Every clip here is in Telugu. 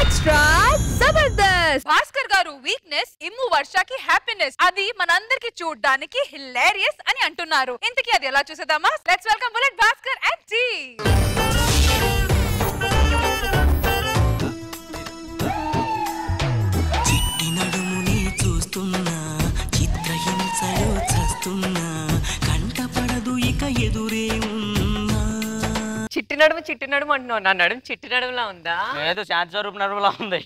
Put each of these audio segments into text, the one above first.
ఎక్స్ట్రా జబర్దస్త్. భాస్కర్ గారు వీక్నెస్, ఇమ్ము వర్షకి హ్యాపీనెస్. అది మనందరికి చూడడానికి హిలేరియస్ అని అంటున్నారు. ఇంతకీ అది ఎలా చూసేద్దామా? Let's welcome Bullet Bhaskar and team. చిత్రహింసలో చస్తున్నా కంటపడదు ఇక ఎదురే ఉన్నా. చిట్టి నడుము అంటున్నావు. నా నడుము చిట్టి నడుములా ఉందా? ఏదో శాంతి స్వరూప్ నడుములా ఉంది.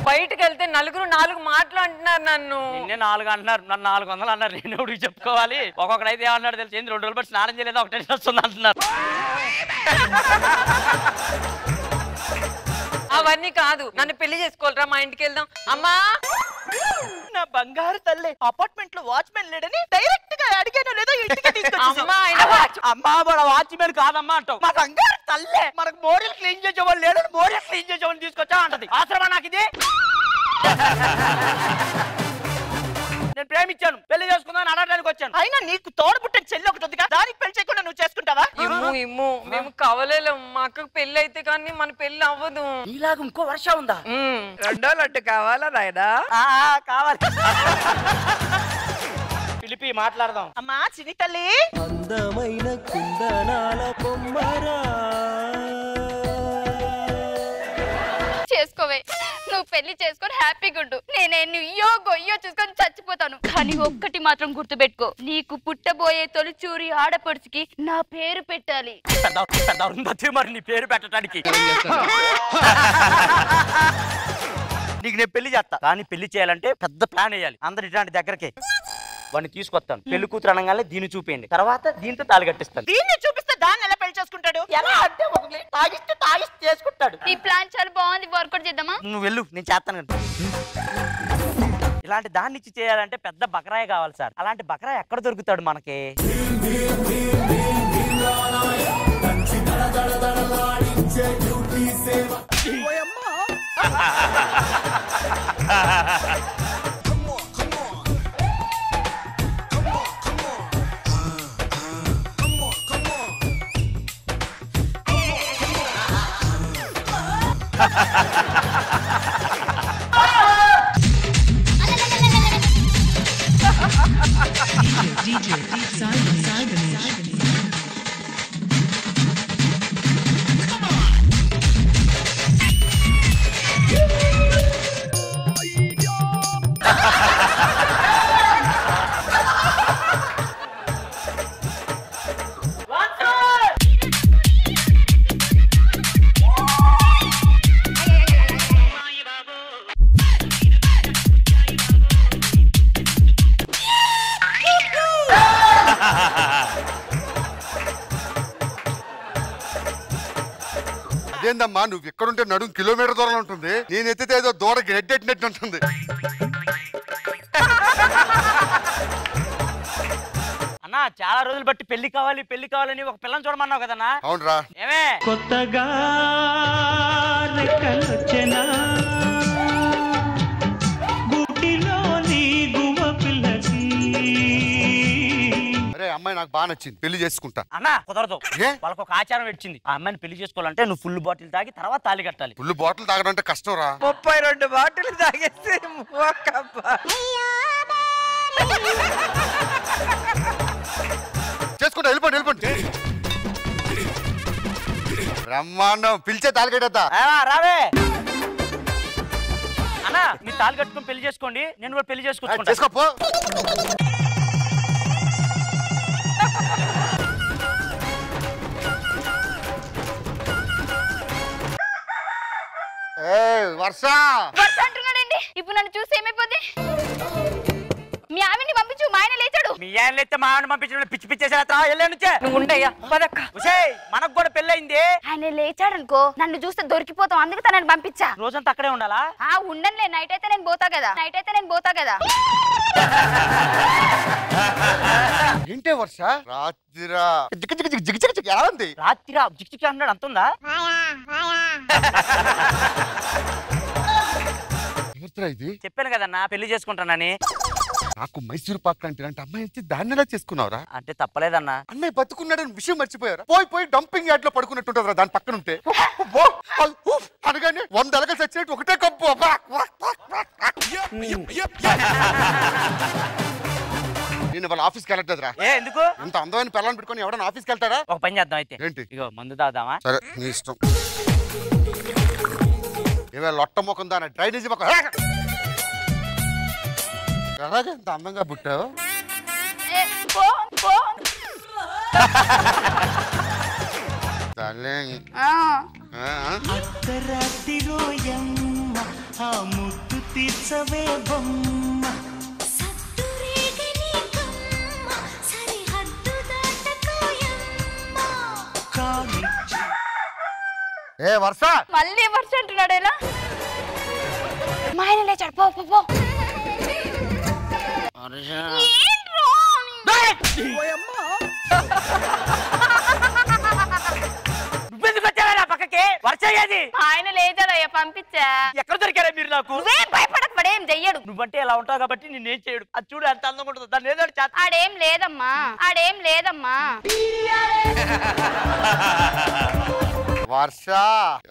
బయటకు వెళ్తే నలుగురు 4 మాటలు అంటున్నారు నన్ను. నిన్నే 4 అంటున్నారు, నన్ను 400 అన్నారు. నేను ఎవరికి చెప్పుకోవాలి? ఒక్కొక్కడైతే ఏమన్నాడు తెలుసు, 2 రోజులు బట్టి స్నానం చేయలేదు, ఒకటే వస్తుంది అంటున్నారు. అవన్నీ కాదు, నన్ను పెళ్లి చేసుకోవాలరా, మా ఇంటికి వెళ్దాం. అమ్మా, నా బంగారు తల్లి, అపార్ట్మెంట్ లో వాచ్మెన్ లేడని డైరెక్ట్ గా అడిగాను లేదో ఇంటికి అమ్మా వాచ్మెన్ కాదమ్మా అంటావు. మా బంగారు తల్లే, మనకు మోడల్ క్లీన్ చేసేవాళ్ళు లేడని మోడల్ క్లీన్ చేసేవాళ్ళు తీసుకొచ్చా అంటది. అవసరమా నాకు ఇది? నేను ప్రేమించాను, పెళ్లి చేసుకుందాం అనడానికి వచ్చాను. అయినా నీకు తోడబుట్టిన చెల్లి ఒకటి ఉందిగా, దానికి పెళ్లి చేయకుండా నువ్వు చేసుకుంటావా? ఇమ్ము మేము కవలేలేం. మా అక్కకు పెళ్లి అయితే కానీ మన పెళ్లి అవ్వదు. ఇలాగ ఇంకో వర్షం ఉందా? 2 లడ్డు కావాలా నాయనా? కావాలి. పిలిపి మాట్లాడదాం. అమ్మా చిన్ని తల్లి, అందమైన కుందనాల బొమ్మరా చేసుకోవే. నువ్వు పెళ్లి చేసుకొని హ్యాపీగా ఉండు. నేనే నుయ్యో గొయ్యో చూసుకొని చచ్చిపోతాను. కానీ ఒక్కటి మాత్రం గుర్తుపెట్టుకో, నీకు పుట్టబోయే తొలిచూరి ఆడపడుచుకి నా పేరు పెట్టాలి. మరి నీ పేరు పెట్టడానికి నీకు నేను పెళ్లి చేస్తా, కానీ పెళ్లి చేయాలంటే పెద్ద ప్లాన్ వేయాలి. అందరు ఇట్లాంటి దగ్గరకే వాడిని తీసుకొస్తాను. పెళ్లి కూతురు అనగానే దీన్ని చూపేయండి, తర్వాత దీంతో తాళి కట్టిస్తాను. దీన్ని చూపిస్తే దాన్ని ఎలా పెళ్లి చేసుకుంటాడు? ఎలా అంటే తాగిస్తే చేసుకుంటాడు. ఈ ప్లాన్ చాలా బాగుంది, వర్కౌట్ చేద్దామా? నువ్వు వెళ్ళు, నేను చేస్తాను. ఇలాంటి దాన్ని ఇచ్చి చేయాలంటే పెద్ద బకరాయి కావాలి సార్. అలాంటి బకరాయి ఎక్కడ దొరుకుతాడు మనకి? అదేందమ్మా, నువ్వు ఎక్కడుంటే నడుము కిలోమీటర్ దూరంలో ఉంటుంది, నేను ఎత్తితే ఏదో దూర గెడ్డెట్టినట్టు ఉంటుంది. అన్నా చాలా రోజులు బట్టి పెళ్లి కావాలని ఒక పిల్లని చూడమన్నావు కదన్నా? అవునరా. ఏమే కొత్తగా రెక్కలొచ్చెనా గుటిలో నీ గువ్వ పిల్లకి. అరే అమ్మాయి నాకు బాగా నచ్చింది, పెళ్లి చేసుకుంటా. అన్నా కుదరదు, వాళ్ళకి ఒక ఆచారం వచ్చింది. ఆ అమ్మాయిని పెళ్లి చేసుకోవాలంటే నువ్వు ఫుల్ బాటిల్ తాగి తర్వాత తాళి కట్టాలి. ఫుల్ బాటిల్ తాగడం అంటే కష్టం రా. 32 బాటిల్ తాగేసి చేసుకుంటా, వెళ్ళిపోండి. బ్రహ్మాండం, పిలిచే తాళి కట్టేద్దా? రావే అన్నా, మీరు తాళి కట్టుకుని పెళ్లి చేసుకోండి, నేను కూడా పెళ్లి చేసుకుంటా. చేసుకోపో. వర్ష అంటున్నాడండి. ఇప్పుడు నన్ను చూసి ఏమైపోద్ది? మీ ఆవిడ్ని పంపించు, మా ఆయన లేచాడు. మీ ఆయన లేస్తే మా ఆవిడ పంపించడం పిచ్చి పిచ్చేసా? వెళ్ళే నుంచే నువ్వు ఉండయ్యా, పదక్క. మనకు కూడా పెళ్ళయింది. ఆయన లేచాడు అనుకో, నన్ను చూస్తే దొరికిపోతాం, అందుకు తనని పంపించా. రోజంతా అక్కడే ఉండాలా? ఉండనులే, నైట్ అయితే నేను పోతా కదా. ఏంటే వర్ష, రాత్రిరా ఎలా ఉంది? రాత్రిరా జిక్ అన్నాడు, అంతుందా? ఇది చెప్పాను కదన్నా పెళ్లి చేసుకుంటానని. నాకు మైసూరు పాక్ అంటే అమ్మాయి ఇచ్చి దాన్ని ఎలా చేసుకున్నావురా? అంటే తప్పలేదన్నా. అన్నయ్య బతుకున్నాడని విషయం మర్చిపోయారా? పోయి డంపింగ్ యార్డ్ లో పడుకున్నట్టుంటదిరా దాని పక్కన ఉంటే. అనగానే 100 ఎలకలు చచ్చినట్టు ఒకటే కంపు. నేను వాళ్ళ ఆఫీస్కి వెళ్ళట్లేదురా. ఎందుకు? ఇంత అందమైన పిల్లలు పెట్టుకొని ఎవడన్నా ఆఫీస్కి వెళ్తాడా? ఒక పని చేద్దాం అయితే. ఏంటి? ఇగో మందు తాగుదామా? సరే నీ ఇష్టం. ఏవే లొట్ట ముఖం దాని డ్రైనేజీ ముఖం. ఎలాగే ఇంత అందంగా పుట్టావు? అర్ధరాత్రిరోయమ్మ ఆ ముద్దు తీర్చవే బొమ్మ ఏ వర్ష మళ్ళీ వర్ష అంటున్నాడు. ఎలా మా ఆయన లేచాడు. పో పో పో. నువ్వెందుకు వచ్చావా పక్కకి? వర్ష ఏది? ఆయన లేచాడయ్యా, పంపించా. ఎక్కడ దొరికారా మీరు నాకు? నువ్వేం భయపడక, వాడేం చెయ్యడు. నువ్వంటే ఎలా ఉంటావు కాబట్టి నేనేం చేయడు. అది చూడు ఎంత అందంగా ఉంటుంది. దాన్ని ఏదో ఒకటి చేస్తా. ఆడేం లేదమ్మా, ఆడేం లేదమ్మా. వర్ష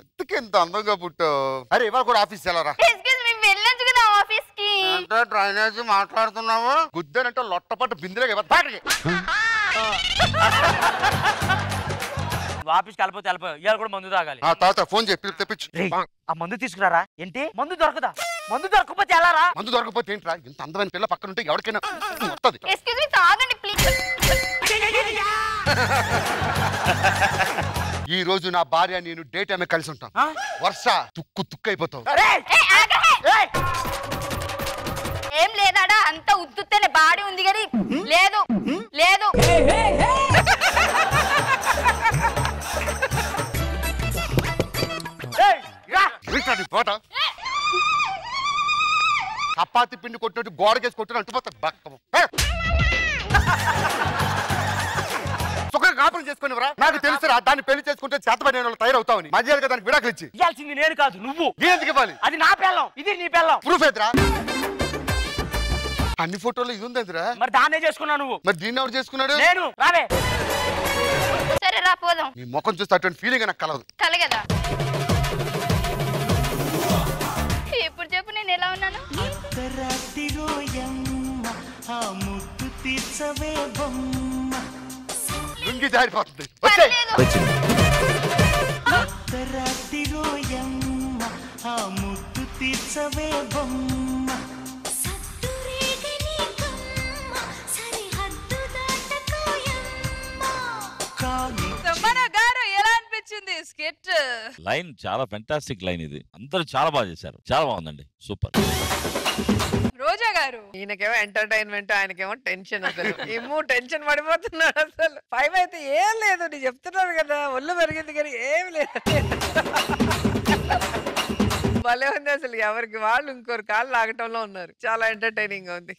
ఎందుకు ఇంత అందంగా పుట్టావు? అరే ఇవాళ కూడా ఆఫీస్ వెళ్ళరా? ఎక్స్క్యూజ్ మీ, వెళ్ళొచ్చు కదా ఆఫీస్ కి. అంటే డ్రైనేజ్ మాట్లాడుతున్నావు. గుద్దేనంటే లొట్టపట్టు బిందులే బాటకి. ఆఫీస్కి వెళ్ళిపోతే వెళ్ళిపోయావు. ఇవాళ కూడా మందు తాగాలి. తాత ఫోన్ చెప్పి తెప్పించు. ఆ మందు తీసుకురారా. ఏంటి మందు దొరకదా? మందు దొరకకపోతే ఎలారా? మందు దొరకపోతే ఏంట్రా? ఇంత అందమైన పిల్ల పక్కన ఉంటే ఎవరికైనా వస్తుంది. ఎక్స్క్యూజ్ మీ, తాగండి ప్లీజ్. ఈ రోజు నా భార్య నేను డే టైం కలిసి ఉంటాం. వర్ష తుక్కు అయిపోతావు. ఏం లేదాడా, అంత ఉత్తుత్తేనే బాడీ ఉంది కానీ లేదు లేదు. చపాతి పిండి కొట్టినట్టు గోడకేసి కొట్టిన అంటుపోతాడు. కాపురం చేసుకునివరా? నాకు తెలుసురా దాన్ని పెళ్లి చేసుకుంటే చేతబడి వాళ్ళు తయారవుతావని. మధ్యాహ్నం దానికి విడాకులు ఇచ్చి ఇవ్వాల్సింది నేను కాదు నువ్వు. ఎందుకు ఇవ్వాలి? అది నా పెళ్ళం, ఇది నీ పెళ్ళం. ప్రూఫ్ ఎదురా? అన్ని ఫోటోలు ఇది ఉంది ఎదురా? మరి దాన్నే చేసుకున్నావు నువ్వు. మరి దీన్ని ఎవరు చేసుకున్నాడు? నేను. రావే. సరే రా పోదాం. నీ ముఖం చూస్తే అటువంటి ఫీలింగ్ నాకు కలదు. కలగదా? ఇప్పుడు చెప్పు నేను ఎలా ఉన్నాను? అర్ధరాత్రిరోయమ్మ ఆ ముద్దు తీర్చవే బొమ్మ లుంగి జారిపోతుంది. వచ్చే అర్ధరాత్రిరోయమ్మ ఆ ముద్దు తీర్చవే బొమ్మ ఎలా అనిపించింది స్కిట్? లైన్ చాలా ఫెంటాస్టిక్ లైన్. ఇది అందరూ చాలా బాగా చేశారు. చాలా బాగుందండి, సూపర్. రోజా గారు, ఈయనకేమో ఎంటర్టైన్మెంట్, ఆయనకేమో టెన్షన్. అసలు ఇమ్ము టెన్షన్ పడిపోతున్నాడు. అసలు 5 అయితే ఏం లేదు, నీ చెప్తున్నాను కదా, ఒళ్ళు పెరిగింది కానీ ఏం లేదు. భలే ఉంది అసలు. ఎవరికి వాళ్ళు ఇంకోరు కాళ్ళు లాగటంలో ఉన్నారు. చాలా ఎంటర్టైనింగ్ గా ఉంది.